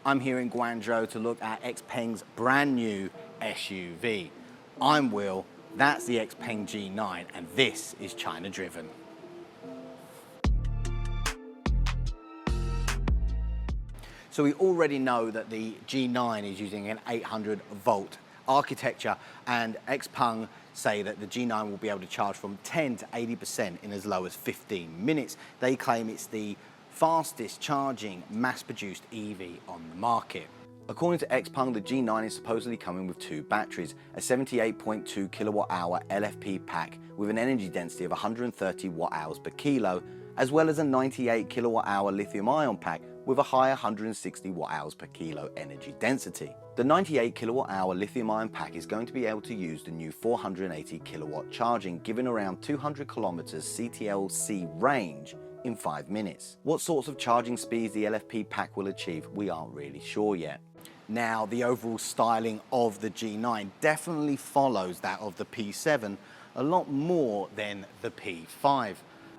I'm here in Guangzhou to look at Xpeng's brand new SUV. I'm Will, that's the Xpeng G9, and this is China Driven. So we already know that the G9 is using an 800-volt architecture, and Xpeng say that the G9 will be able to charge from 10 to 80% in as low as 15 minutes. They claim it's the fastest charging mass-produced EV on the market. According to Xpeng, the G9 is supposedly coming with two batteries, a 78.2 kilowatt-hour LFP pack with an energy density of 130 watt-hours per kilo, as well as a 98 kilowatt-hour lithium-ion pack with a higher 160 watt-hours per kilo energy density. The 98 kilowatt-hour lithium-ion pack is going to be able to use the new 480 kilowatt charging, giving around 200 kilometers CTLC range in 5 minutes. What sorts of charging speeds the LFP pack will achieve, we aren't really sure yet. Now, the overall styling of the G9 definitely follows that of the P7 a lot more than the P5.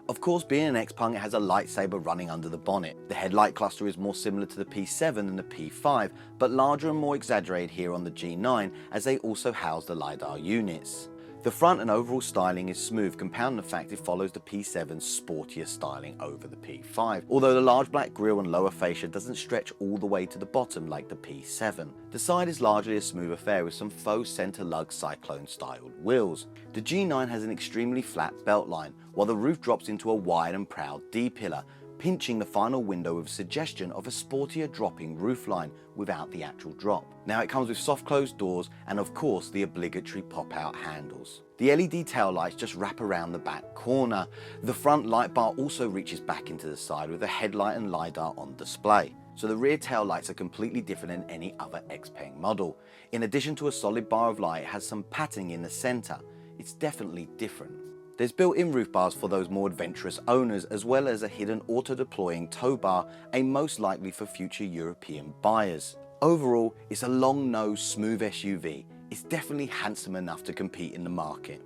Of course, being an Xpeng, it has a lightsaber running under the bonnet. The headlight cluster is more similar to the P7 than the P5, but larger and more exaggerated here on the G9, as they also house the LiDAR units. The front and overall styling is smooth, compounding the fact it follows the P7's sportier styling over the P5, although the large black grille and lower fascia doesn't stretch all the way to the bottom like the P7. The side is largely a smooth affair with some faux centre lug cyclone styled wheels. The G9 has an extremely flat beltline, while the roof drops into a wide and proud D-pillar, pinching the final window with a suggestion of a sportier dropping roofline without the actual drop. Now, it comes with soft closed doors and of course the obligatory pop-out handles. The LED taillights just wrap around the back corner. The front light bar also reaches back into the side with a headlight and LiDAR on display. So the rear taillights are completely different than any other Xpeng model. In addition to a solid bar of light, it has some patting in the center. It's definitely different. There's built-in roof bars for those more adventurous owners, as well as a hidden auto-deploying tow bar, aimed most likely for future European buyers. Overall, it's a long-nosed, smooth SUV. It's definitely handsome enough to compete in the market.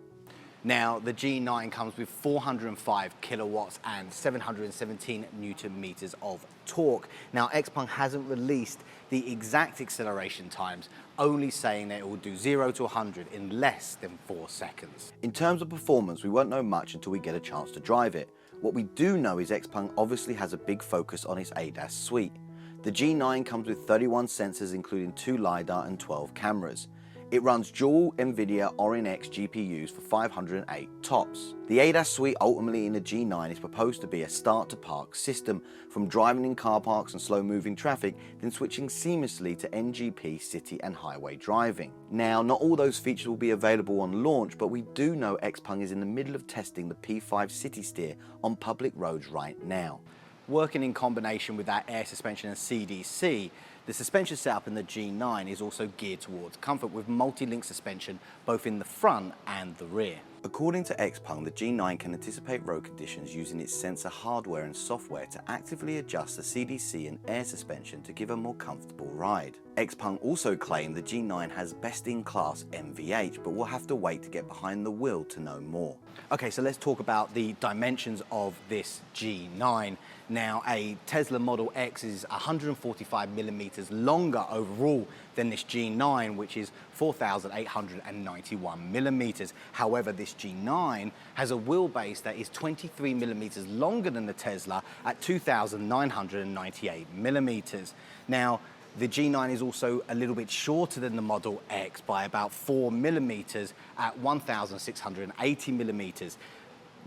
Now, the G9 comes with 405 kilowatts and 717 newton meters of torque. Now, Xpeng hasn't released the exact acceleration times, only saying that it will do 0 to 100 in less than 4 seconds. In terms of performance, we won't know much until we get a chance to drive it. What we do know is Xpeng obviously has a big focus on its ADAS suite. The G9 comes with 31 sensors, including 2 LiDAR and 12 cameras. It runs dual NVIDIA Orin X GPUs for 508 TOPS. The ADAS suite ultimately in the G9 is proposed to be a start-to-park system, from driving in car parks and slow-moving traffic, then switching seamlessly to NGP city and highway driving. Now, not all those features will be available on launch, but we do know Xpeng is in the middle of testing the P5 City Steer on public roads right now. Working in combination with that air suspension and CDC, the suspension setup in the G9 is also geared towards comfort, with multi-link suspension both in the front and the rear. According to Xpeng, the G9 can anticipate road conditions using its sensor hardware and software to actively adjust the CDC and air suspension to give a more comfortable ride. Xpeng also claimed the G9 has best-in-class MVH, but we'll have to wait to get behind the wheel to know more. Okay, so let's talk about the dimensions of this G9. Now, a Tesla Model X is 145 millimeters longer overall than this G9, which is 4,891 millimeters. However, this G9 has a wheelbase that is 23 millimeters longer than the Tesla at 2,998 millimeters. Now, the G9 is also a little bit shorter than the Model X by about 4 millimeters at 1,680 millimeters.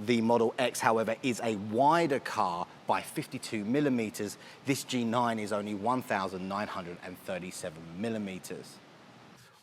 The Model X, however, is a wider car by 52 millimeters. This G9 is only 1,937 millimeters.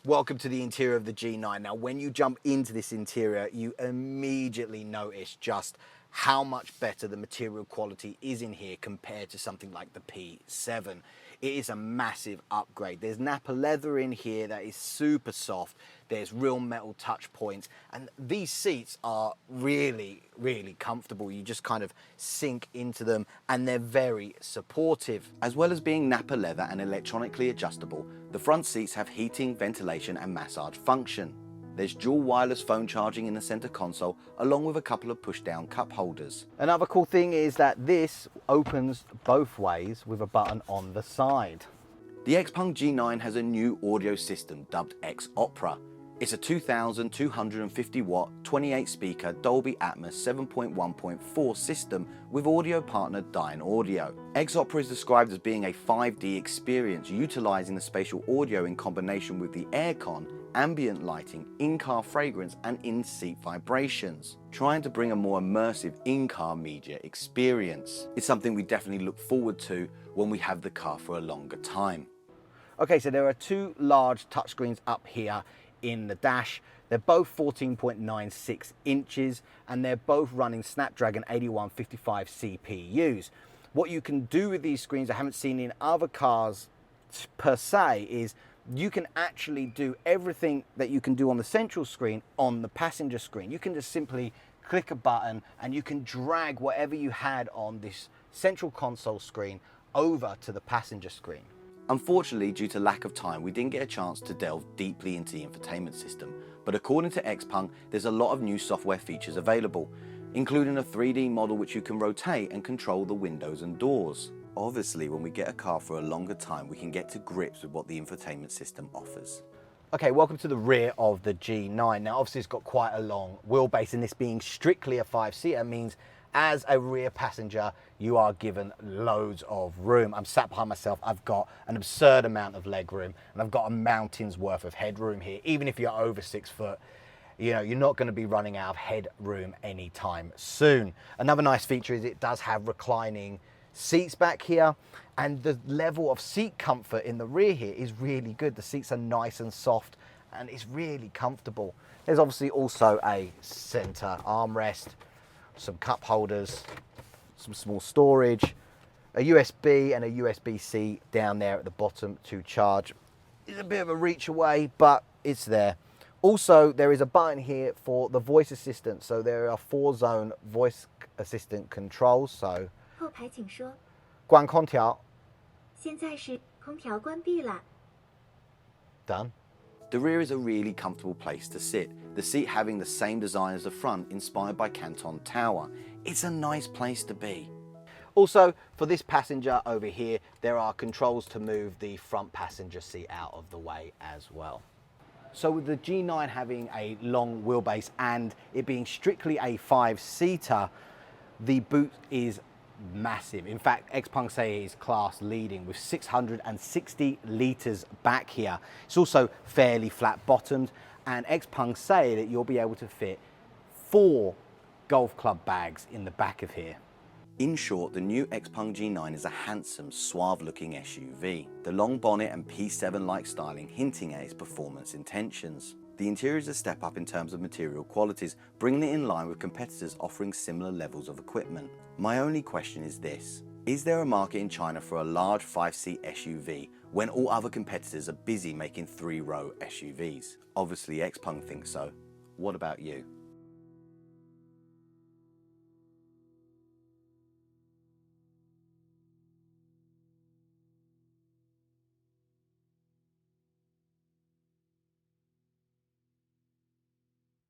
Welcome to the interior of the G9. Now, when you jump into this interior, you immediately notice just how much better the material quality is in here compared to something like the P7. It is a massive upgrade. There's Napa leather in here that is super soft. There's real metal touch points, and these seats are really, really comfortable. You just kind of sink into them, and they're very supportive. As well as being Napa leather and electronically adjustable, the front seats have heating, ventilation, and massage function. There's dual wireless phone charging in the center console, along with a couple of push-down cup holders. Another cool thing is that this opens both ways with a button on the side. The Xpeng G9 has a new audio system dubbed Xopera. It's a 2,250 watt, 28 speaker Dolby Atmos 7.1.4 system with audio partner Dyn Audio. Xopera is described as being a 5D experience utilizing the spatial audio in combination with the aircon, ambient lighting, in-car fragrance and in-seat vibrations, trying to bring a more immersive in-car media experience. It's something we definitely look forward to when we have the car for a longer time. Okay, so there are two large touchscreens up here in the dash. They're both 14.96 inches and they're both running Snapdragon 8155 CPUs. What you can do with these screens I haven't seen in other cars per se is you can actually do everything that you can do on the central screen on the passenger screen. You can just simply click a button and you can drag whatever you had on this central console screen over to the passenger screen. Unfortunately, due to lack of time, we didn't get a chance to delve deeply into the infotainment system, but according to Xpeng, there's a lot of new software features available, including a 3D model which you can rotate and control the windows and doors. Obviously, when we get a car for a longer time, we can get to grips with what the infotainment system offers. Okay, welcome to the rear of the G9. Now, obviously, it's got quite a long wheelbase, and this being strictly a 5-seater means as a rear passenger, you are given loads of room. I'm sat behind myself, I've got an absurd amount of leg room, and I've got a mountain's worth of headroom here. Even if you're over 6 foot, you know, you're not going to be running out of headroom anytime soon. Another nice feature is it does have reclining seats back here, and the level of seat comfort in the rear here is really good. The seats are nice and soft, and it's really comfortable. There's obviously also a center armrest, some cup holders, some small storage, a USB and a USB-C down there at the bottom to charge. It's a bit of a reach away, but it's there. Also, there is a button here for the voice assistant. So there are 4-zone voice assistant controls. So 后排请说 关空调 现在是空调关闭了 done. The rear is a really comfortable place to sit, the seat having the same design as the front, inspired by Canton Tower. It's a nice place to be. Also, for this passenger over here, there are controls to move the front passenger seat out of the way as well. So with the G9 having a long wheelbase and it being strictly a 5-seater, the boot is massive. In fact, Xpeng say is class leading with 660 litres back here. It's also fairly flat bottomed, and Xpeng say that you'll be able to fit 4 golf club bags in the back of here. In short, the new Xpeng G9 is a handsome, suave-looking SUV. The long bonnet and P7-like styling hinting at its performance intentions. The interior is a step up in terms of material qualities, bringing it in line with competitors offering similar levels of equipment. My only question is this: is there a market in China for a large 5-seat SUV when all other competitors are busy making 3-row SUVs? Obviously, Xpeng thinks so. What about you?